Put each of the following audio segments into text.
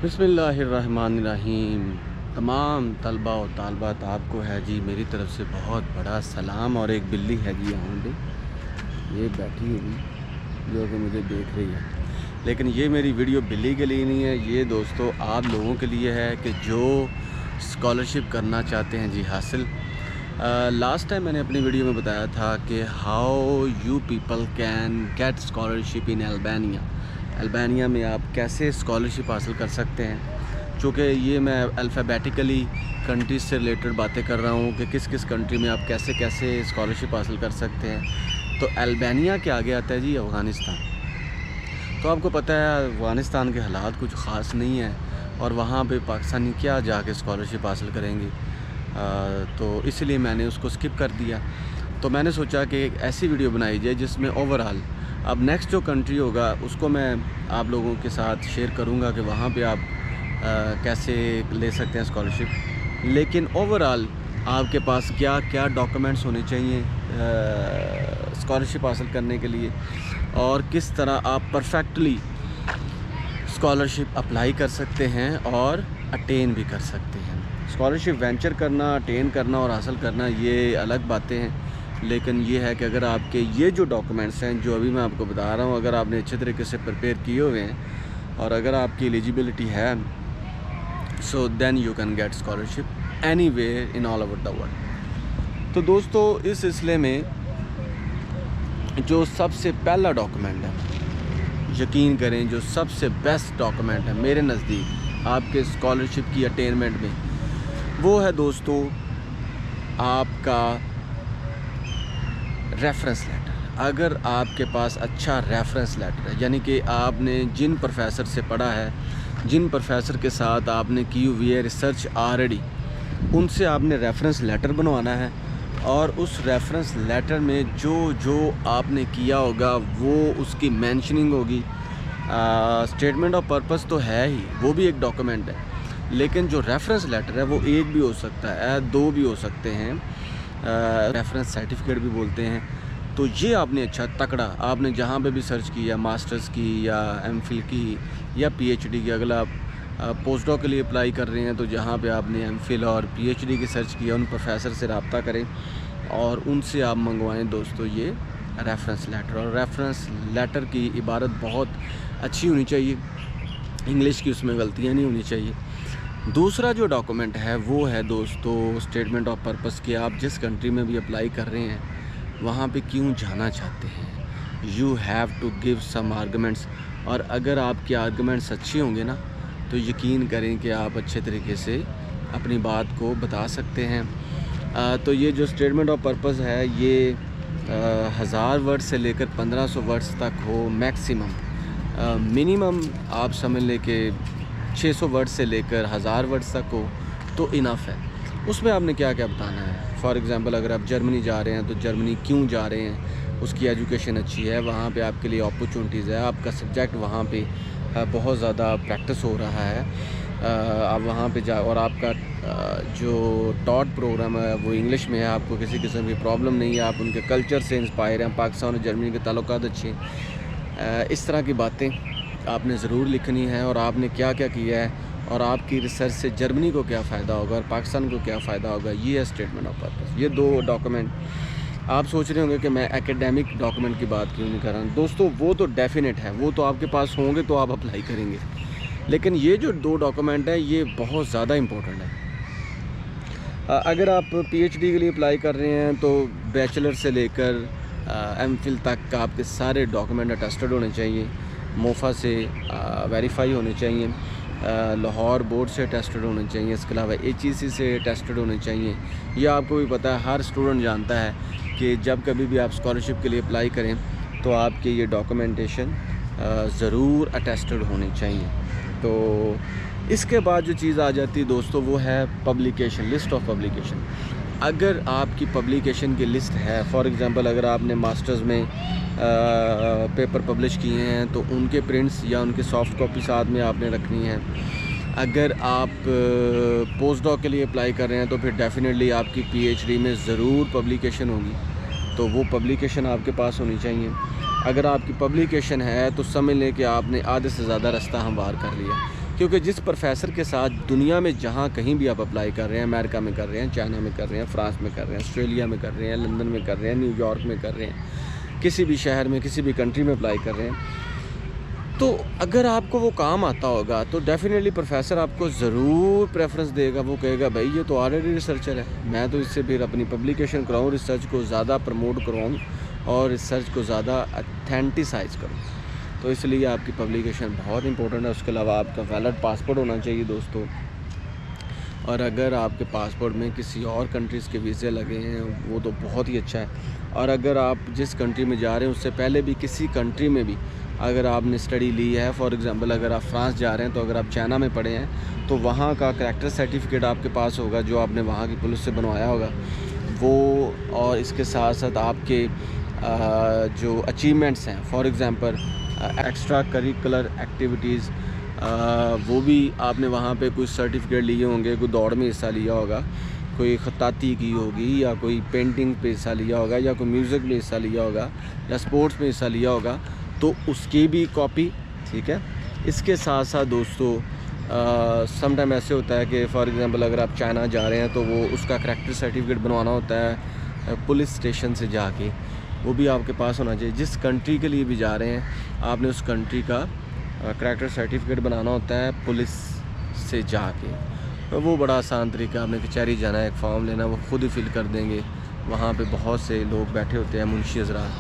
बिस्मिल्लाहिर्रहमानिर्रहीम। तमाम तलबा और तालबात आपको है जी मेरी तरफ़ से बहुत बड़ा सलाम। और एक बिल्ली है जी यहाँ पे, ये बैठी हुई जो कि मुझे देख रही है। लेकिन ये मेरी वीडियो बिल्ली के लिए नहीं है, ये दोस्तों आप लोगों के लिए है कि जो स्कॉलरशिप करना चाहते हैं जी हासिल। लास्ट टाइम मैंने अपनी वीडियो में बताया था कि how you people can get scholarship in Albania में आप कैसे स्कॉलरशिप हासिल कर सकते हैं। चूँकि ये मैं अल्फ़ाबेटिकली कंट्रीज से रिलेटेड बातें कर रहा हूँ कि किस किस कंट्री में आप कैसे कैसे स्कॉलरशिप हासिल कर सकते हैं। तो अल्बानिया के आगे आता है जी अफ़गानिस्तान। तो आपको पता है अफ़गानिस्तान के हालात कुछ ख़ास नहीं है और वहाँ पे पाकिस्तानी क्या जाके स्कॉलरशिप हासिल करेंगे। तो इसलिए मैंने उसको स्किप कर दिया। तो मैंने सोचा कि एक ऐसी वीडियो बनाई जाए जिसमें ओवरऑल अब नेक्स्ट जो कंट्री होगा उसको मैं आप लोगों के साथ शेयर करूंगा कि वहाँ पे आप कैसे ले सकते हैं स्कॉलरशिप। लेकिन ओवरऑल आपके पास क्या क्या डॉक्यूमेंट्स होने चाहिए स्कॉलरशिप हासिल करने के लिए और किस तरह आप परफेक्टली स्कॉलरशिप अप्लाई कर सकते हैं और अटेन भी कर सकते हैं। स्कॉलरशिप वेंचर करना, अटेन करना और हासिल करना ये अलग बातें हैं। लेकिन ये है कि अगर आपके ये जो डॉक्यूमेंट्स हैं जो अभी मैं आपको बता रहा हूँ, अगर आपने अच्छे तरीके से प्रिपेयर किए हुए हैं और अगर आपकी एलिजिबिलिटी है, so then you can get scholarship anywhere in all over the world. तो दोस्तों इस सिलसिले में जो सबसे पहला डॉक्यूमेंट है, यकीन करें जो सबसे बेस्ट डॉक्यूमेंट है मेरे नज़दीक आपके स्कॉलरशिप की अटेनमेंट में, वो है दोस्तों आपका रेफरेंस लेटर। अगर आपके पास अच्छा रेफरेंस लेटर है, यानी कि आपने जिन प्रोफेसर से पढ़ा है, जिन प्रोफेसर के साथ आपने की हुई है रिसर्च ऑलरेडी, उनसे आपने रेफरेंस लेटर बनवाना है और उस रेफरेंस लेटर में जो जो आपने किया होगा वो उसकी मेंशनिंग होगी। स्टेटमेंट ऑफ पर्पस तो है ही, वो भी एक डॉक्यूमेंट है, लेकिन जो रेफरेंस लेटर है वो एक भी हो सकता है, दो भी हो सकते हैं, रेफरेंस सर्टिफिकेट भी बोलते हैं। तो ये आपने अच्छा तकड़ा, आपने जहाँ पे भी सर्च किया, मास्टर्स की या एमफिल की या पीएचडी की, अगर आप पोस्ट डॉक के लिए अप्लाई कर रहे हैं तो जहाँ पे आपने एमफिल और पीएचडी की सर्च किया उन प्रोफेसर से रब्ता करें और उनसे आप मंगवाएं दोस्तों ये रेफरेंस लेटर। और रेफरेंस लेटर की इबारत बहुत अच्छी होनी चाहिए, इंग्लिश की उसमें गलतियाँ नहीं होनी चाहिए। दूसरा जो डॉक्यूमेंट है वो है दोस्तों स्टेटमेंट ऑफ पर्पस कि आप जिस कंट्री में भी अप्लाई कर रहे हैं वहाँ पे क्यों जाना चाहते हैं। You have to give some arguments, और अगर आपके आर्गूमेंट्स अच्छे होंगे ना तो यकीन करें कि आप अच्छे तरीके से अपनी बात को बता सकते हैं। तो ये जो स्टेटमेंट ऑफ पर्पस है ये 1000 वर्ड्स से लेकर 1500 वर्ड्स तक हो मैक्सिमम, मिनिमम आप समझ लें कि 600 वर्ड से लेकर 1000 वर्ड्स तक हो तो इनफ है। उसमें आपने क्या क्या बताना है। फॉर एग्ज़ाम्पल अगर आप जर्मनी जा रहे हैं तो जर्मनी क्यों जा रहे हैं, उसकी एजुकेशन अच्छी है, वहाँ पे आपके लिए अपॉर्चुनिटीज़ है, आपका सब्जेक्ट वहाँ पे बहुत ज़्यादा प्रैक्टिस हो रहा है, आप वहाँ पे जा, और आपका जो टॉट प्रोग्राम है वो इंग्लिश में है, आपको किसी किस्म की प्रॉब्लम नहीं है, आप उनके कल्चर से इंस्पायर हैं, पाकिस्तान और जर्मनी के ताल्लुकात अच्छे हैं। इस तरह की बातें आपने ज़रूर लिखनी है और आपने क्या क्या किया है और आपकी रिसर्च से जर्मनी को क्या फ़ायदा होगा और पाकिस्तान को क्या फ़ायदा होगा। ये है स्टेटमेंट ऑफ पर्पस। ये दो डॉक्यूमेंट आप सोच रहे होंगे कि मैं एकेडमिक डॉक्यूमेंट की बात क्यों नहीं कर रहा हूँ। दोस्तों वो तो डेफिनेट है, वो तो आपके पास होंगे तो आप अप्लाई करेंगे, लेकिन ये जो दो डॉक्यूमेंट है ये बहुत ज़्यादा इम्पोर्टेंट है। अगर आप पीएचडी के लिए अप्लाई कर रहे हैं तो बैचलर से लेकर एमफिल तक आपके सारे डॉक्यूमेंट अटेस्टेड होने चाहिए, मोफा से वेरीफाई होने चाहिए, लाहौर बोर्ड से टेस्टेड होने चाहिए, इसके अलावा HEC से टेस्टेड होने चाहिए। यह आपको भी पता है, हर स्टूडेंट जानता है कि जब कभी भी आप स्कॉलरशिप के लिए अप्लाई करें तो आपके ये डॉक्यूमेंटेशन ज़रूर अटेस्टेड होनी चाहिए। तो इसके बाद जो चीज़ आ जाती है दोस्तों वो है पब्लिकेशन, लिस्ट ऑफ पब्लिकेशन। अगर आपकी पब्लिकेशन की लिस्ट है, फॉर एग्ज़ाम्पल अगर आपने मास्टर्स में पेपर पब्लिश किए हैं तो उनके प्रिंट्स या उनके सॉफ्ट कॉपी साथ में आपने रखनी है। अगर आप पोस्ट डॉक के लिए अप्लाई कर रहे हैं तो फिर डेफिनेटली आपकी पीएचडी में ज़रूर पब्लिकेशन होगी, तो वो पब्लिकेशन आपके पास होनी चाहिए। अगर आपकी पब्लिकेशन है तो समझ लें कि आपने आधे से ज़्यादा रास्ता हमवार कर लिया। क्योंकि जिस प्रोफेसर के साथ दुनिया में जहाँ कहीं भी आप अप्लाई कर रहे हैं, अमेरिका में कर रहे हैं, चाइना में कर रहे हैं, फ्रांस में कर रहे हैं, ऑस्ट्रेलिया में कर रहे हैं, लंदन में कर रहे हैं, न्यूयॉर्क में कर रहे हैं, किसी भी शहर में किसी भी कंट्री में अप्लाई कर रहे हैं, तो अगर आपको वो काम आता होगा तो डेफिनेटली प्रोफेसर आपको ज़रूर प्रेफरेंस देगा। वो कहेगा भाई ये तो ऑलरेडी रिसर्चर है, मैं तो इससे फिर अपनी पब्लिकेशन कराऊँ, रिसर्च को ज़्यादा प्रमोट करवाऊँ और रिसर्च को ज़्यादा अथेंटिसाइज करूँ। तो इसलिए आपकी पब्लिकेशन बहुत इंपॉर्टेंट है। उसके अलावा आपका वैलिड पासपोर्ट होना चाहिए दोस्तों। और अगर आपके पासपोर्ट में किसी और कंट्रीज़ के वीज़े लगे हैं वो तो बहुत ही अच्छा है। और अगर आप जिस कंट्री में जा रहे हैं उससे पहले भी किसी कंट्री में भी अगर आपने स्टडी ली है, फॉर एग्ज़ाम्पल अगर आप फ्रांस जा रहे हैं तो अगर आप चाइना में पढ़े हैं तो वहाँ का करैक्टर सर्टिफिकेट आपके पास होगा जो आपने वहाँ की पुलिस से बनवाया होगा वो। और इसके साथ साथ आपके जो अचीवमेंट्स हैं, for example extra curricular activities, वो भी आपने वहाँ पे कुछ सर्टिफिकेट लिए होंगे, कोई दौड़ में हिस्सा लिया होगा, कोई खत्ताती की होगी, या कोई पेंटिंग पे हिस्सा लिया होगा, या कोई म्यूज़िक में हिस्सा लिया होगा, या स्पोर्ट्स में हिस्सा लिया होगा, तो उसकी भी कॉपी, ठीक है। इसके साथ साथ दोस्तों समटाइम ऐसे होता है कि फॉर एग्ज़ाम्पल अगर आप चाइना जा रहे हैं तो वो उसका करैक्टर सर्टिफिकेट बनवाना होता है पुलिस स्टेशन से जाके, वो भी आपके पास होना चाहिए। जिस कंट्री के लिए भी जा रहे हैं आपने उस कंट्री का करैक्टर सर्टिफिकेट बनाना होता है पुलिस से जाके। तो वो बड़ा आसान तरीका, आपने कचहरी जाना है, एक फॉर्म लेना, वो खुद ही फिल कर देंगे। वहाँ पे बहुत से लोग बैठे होते हैं, मुंशी हज़रात,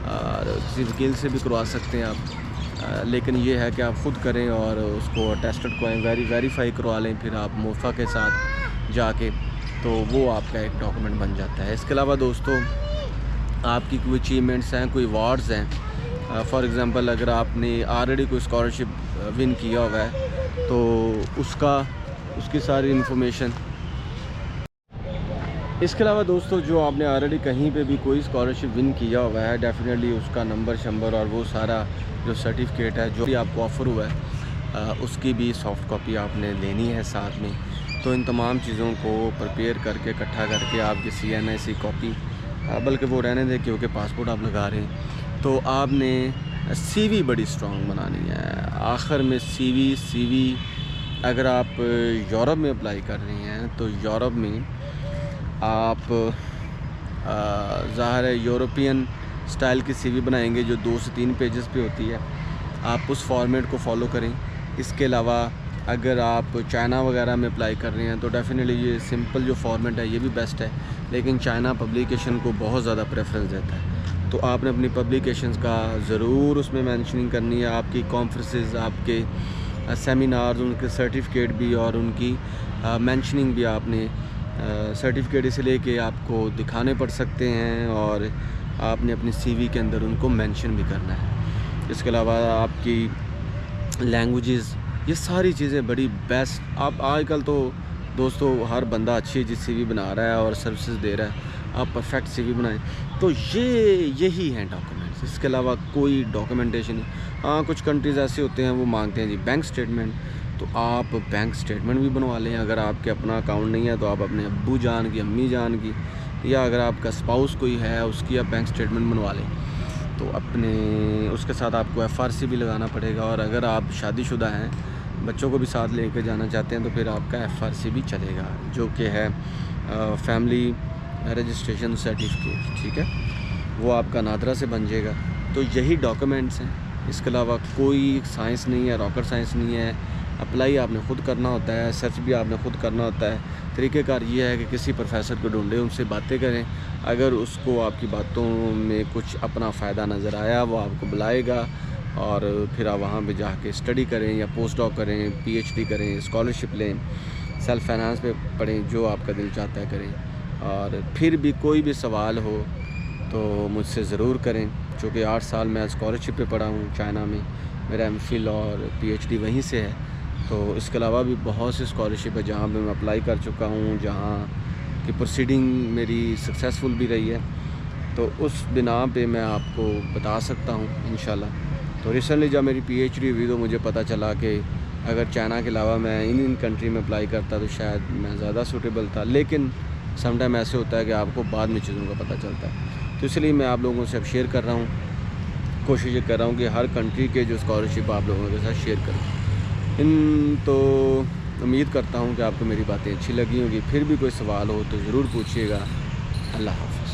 किसी वकील से भी करवा सकते हैं आप, लेकिन ये है कि आप ख़ुद करें और उसको अटेस्टेड को वेरीफाई करवा लें, फिर आप मोफ़ा के साथ जाके, तो वो आपका एक डॉक्यूमेंट बन जाता है। इसके अलावा दोस्तों आपकी कोई अचीवमेंट्स हैं, कोई अवार्ड्स हैं, फॉर एग्ज़ाम्पल अगर आपने ऑलरेडी कोई स्कॉलरशिप विन किया हुआ है तो उसकी सारी इन्फॉर्मेशन। इसके अलावा दोस्तों जो आपने ऑलरेडी कहीं पे भी कोई स्कॉलरशिप विन किया हुआ है, डेफिनेटली उसका नंबर शंबर और वो सारा जो सर्टिफिकेट है जो भी आपको ऑफ़र हुआ है उसकी भी सॉफ़्ट कॉपी आपने लेनी है साथ में। तो इन तमाम चीज़ों को प्रिपेयर करके इकट्ठा करके आपकी CNIC कॉपी, बल्कि वो रहने दें क्योंकि पासपोर्ट आप लगा रहे हैं, तो आपने CV बड़ी स्ट्रॉन्ग बनानी है। आखिर में CV अगर आप यूरोप में अप्लाई कर रहे हैं तो यूरोप में आप ज़ाहिर है यूरोपियन स्टाइल की CV बनाएंगे जो 2 से 3 पेजेस पे होती है, आप उस फॉर्मेट को फॉलो करें। इसके अलावा अगर आप चाइना वगैरह में अप्लाई कर रहे हैं तो डेफिनेटली ये सिंपल जो फॉर्मेट है ये भी बेस्ट है, लेकिन चाइना पब्लिकेशन को बहुत ज़्यादा प्रेफरेंस देता है। तो आपने अपनी पब्लिकेशंस का ज़रूर उसमें मेंशनिंग करनी है, आपकी कॉन्फ्रेंसेस, आपके सेमिनार्स, उनके सर्टिफिकेट भी और उनकी मेंशनिंग भी आपने सर्टिफिकेट इसलिए कि आपको दिखाने पड़ सकते हैं और आपने अपनी CV के अंदर उनको मेंशन भी करना है। इसके अलावा आपकी लैंग्वेजेस, ये सारी चीज़ें बड़ी बेस्ट। आप आजकल तो दोस्तों हर बंदा अच्छी CV बना रहा है और सर्विसेज दे रहा है, आप परफेक्ट CV बनाएं। तो यही हैं डॉक्यूमेंट्स, इसके अलावा कोई डॉक्यूमेंटेशन नहीं। हाँ, कुछ कंट्रीज़ ऐसे होते हैं वो मांगते हैं जी बैंक स्टेटमेंट, तो आप बैंक स्टेटमेंट भी बनवा लें। अगर आपके अपना अकाउंट नहीं है तो आप अपने अब्बू जान की, अम्मी जान की, या अगर आपका स्पाउस कोई है उसकी आप बैंक स्टेटमेंट बनवा लें। तो अपने उसके साथ आपको FRC भी लगाना पड़ेगा। और अगर आप शादीशुदा हैं, बच्चों को भी साथ लेकर जाना चाहते हैं तो फिर आपका FRC भी चलेगा, जो कि है फैमिली रजिस्ट्रेशन सर्टिफिकेट, ठीक है, वो आपका नादरा से बन जाएगा। तो यही डॉक्यूमेंट्स हैं, इसके अलावा कोई साइंस नहीं है, रॉकेट साइंस नहीं है। अप्लाई आपने ख़ुद करना होता है, सर्च भी आपने ख़ुद करना होता है। तरीक़ेकार ये है कि किसी प्रोफेसर को ढूंढें, उनसे बातें करें, अगर उसको आपकी बातों में कुछ अपना फ़ायदा नज़र आया वो आपको बुलाएगा और फिर आप वहाँ पे जाके स्टडी करें या पोस्ट डॉक करें, PhD करें, स्कॉलरशिप लें, सेल्फ फाइनेंस पे पढ़ें, जो आपका दिल चाहता है करें। और फिर भी कोई भी सवाल हो तो मुझसे ज़रूर करें, चूँकि 8 साल मैं स्कॉलरशिप पे पढ़ा हूँ चाइना में, मेरा MPhil और PhD वहीं से है। तो इसके अलावा भी बहुत सी स्कॉलरशिप है जहाँ पे मैं अप्लाई कर चुका हूँ, जहाँ की प्रोसीडिंग मेरी सक्सेसफुल भी रही है। तो उस बिना पे मैं आपको बता सकता हूँ इंशाल्लाह। तो रिसेंटली जब मेरी PhD हुई तो मुझे पता चला कि अगर चाइना के अलावा मैं इन कंट्री में अप्लाई करता तो शायद मैं ज़्यादा सूटेबल था, लेकिन समटाइम ऐसे होता है कि आपको बाद में चीज़ों का पता चलता है। तो इसलिए मैं आप लोगों से अब शेयर कर रहा हूँ, कोशिश कर रहा हूँ कि हर कंट्री के जो स्कॉलरशिप आप लोगों के साथ शेयर करूँ। इन तो उम्मीद करता हूँ कि आपको मेरी बातें अच्छी लगी होंगी। फिर भी कोई सवाल हो तो ज़रूर पूछिएगा। अल्लाह हाफ़िज़।